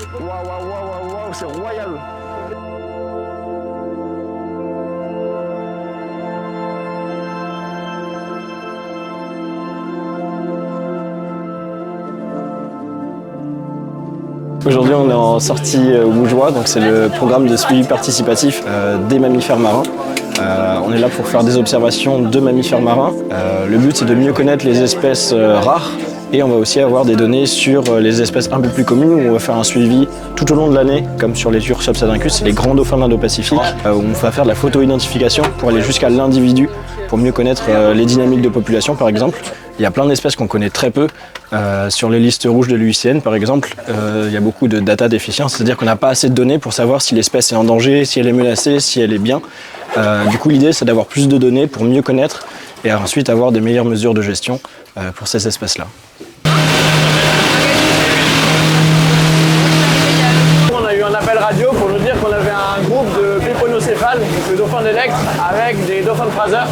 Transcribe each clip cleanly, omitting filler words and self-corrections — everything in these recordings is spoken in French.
Waouh, waouh, waouh, waouh, c'est royal. Aujourd'hui, on est en sortie Woujois, donc c'est le programme de suivi participatif des mammifères marins. On est là pour faire des observations de mammifères marins. Le but, c'est de mieux connaître les espèces rares et on va aussi avoir des données sur les espèces un peu plus communes où on va faire un suivi tout au long de l'année, comme sur les Ursops adyncus, c'est les grands dauphins de l'Indo-Pacifique, où on va faire de la photo-identification pour aller jusqu'à l'individu, pour mieux connaître les dynamiques de population par exemple. Il y a plein d'espèces qu'on connaît très peu. Sur les listes rouges de l'UICN par exemple, il y a beaucoup de data déficience, c'est-à-dire qu'on n'a pas assez de données pour savoir si l'espèce est en danger, si elle est menacée, si elle est bien. Du coup l'idée c'est d'avoir plus de données pour mieux connaître et ensuite avoir des meilleures mesures de gestion pour ces espèces-là. On a eu un appel radio pour nous dire qu'on avait un groupe de péponocéphales, donc le dauphin d'électre, avec des dauphins de Fraser.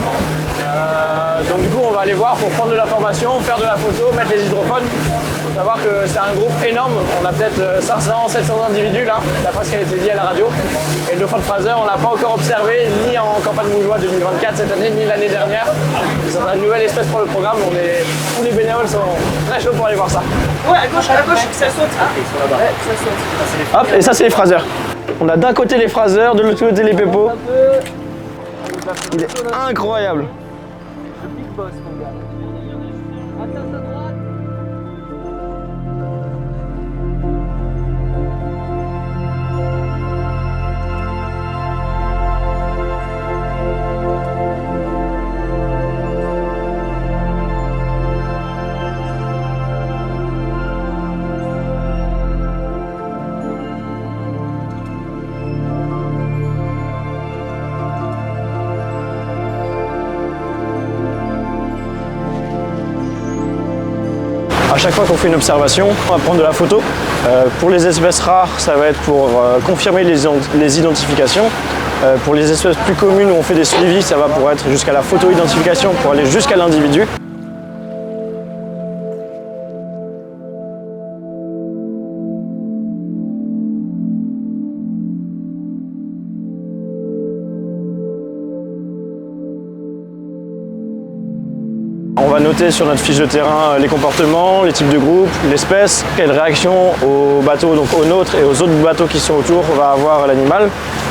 Donc du coup on va aller voir pour prendre de l'information, faire de la photo, mettre les hydrophones. Il faut savoir que c'est un groupe énorme, on a peut-être 500, 700 individus là, d'après ce qui a été dit à la radio. Et le dauphin de Fraser on ne l'a pas encore observé ni en campagne Woujois 2024 cette année, ni l'année dernière. C'est une nouvelle espèce pour le programme, tous les bénévoles sont très chauds pour aller voir ça. Ouais, à gauche, ça saute. Ah, ouais, ça saute. Hop, et ça c'est les Fraser. On a d'un côté les Fraser, de l'autre côté les pépos. Il est incroyable. Boss, mon gars. Attends, à droite. À chaque fois qu'on fait une observation, on va prendre de la photo. Pour les espèces rares, ça va être pour confirmer les identifications. Pour les espèces plus communes où on fait des suivis, ça va pour être jusqu'à la photo-identification, pour aller jusqu'à l'individu. On va noter sur notre fiche de terrain les comportements, les types de groupes, l'espèce, quelle réaction aux bateaux, donc aux nôtres et aux autres bateaux qui sont autour va avoir l'animal.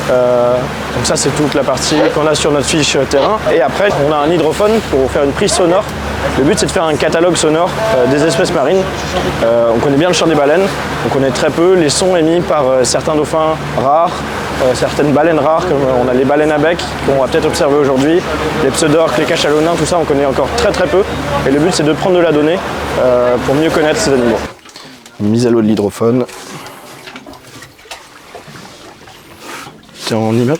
Donc ça c'est toute la partie qu'on a sur notre fiche terrain. Et après on a un hydrophone pour faire une prise sonore. Le but c'est de faire un catalogue sonore des espèces marines. On connaît bien le chant des baleines, on connaît très peu les sons émis par certains dauphins rares. Certaines baleines rares, comme on a les baleines à bec qu'on va peut-être observer aujourd'hui, les pseudorques, les cachalonins, tout ça on connaît encore très peu. Et le but c'est de prendre de la donnée pour mieux connaître ces animaux. Mise à l'eau de l'hydrophone. Tiens en image.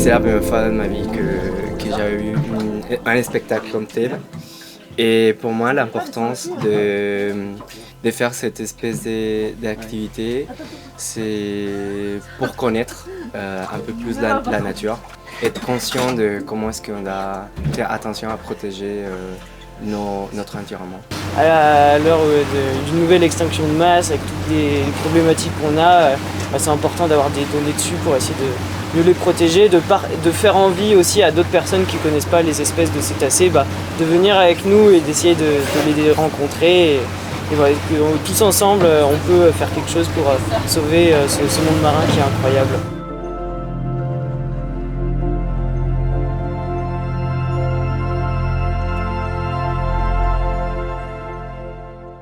C'est la première fois de ma vie que j'ai eu un spectacle comme tel. Et pour moi, l'importance de faire cette espèce d'activité, c'est pour connaître un peu plus la nature, être conscient de comment est-ce qu'on doit faire attention à protéger notre environnement. À l'heure d'une nouvelle extinction de masse, avec toutes les problématiques qu'on a, c'est important d'avoir des données dessus pour essayer de mieux les protéger, de faire envie aussi à d'autres personnes qui ne connaissent pas les espèces de cétacés, de venir avec nous et d'essayer de les rencontrer. Et voilà, tous ensemble, on peut faire quelque chose pour sauver ce monde marin qui est incroyable.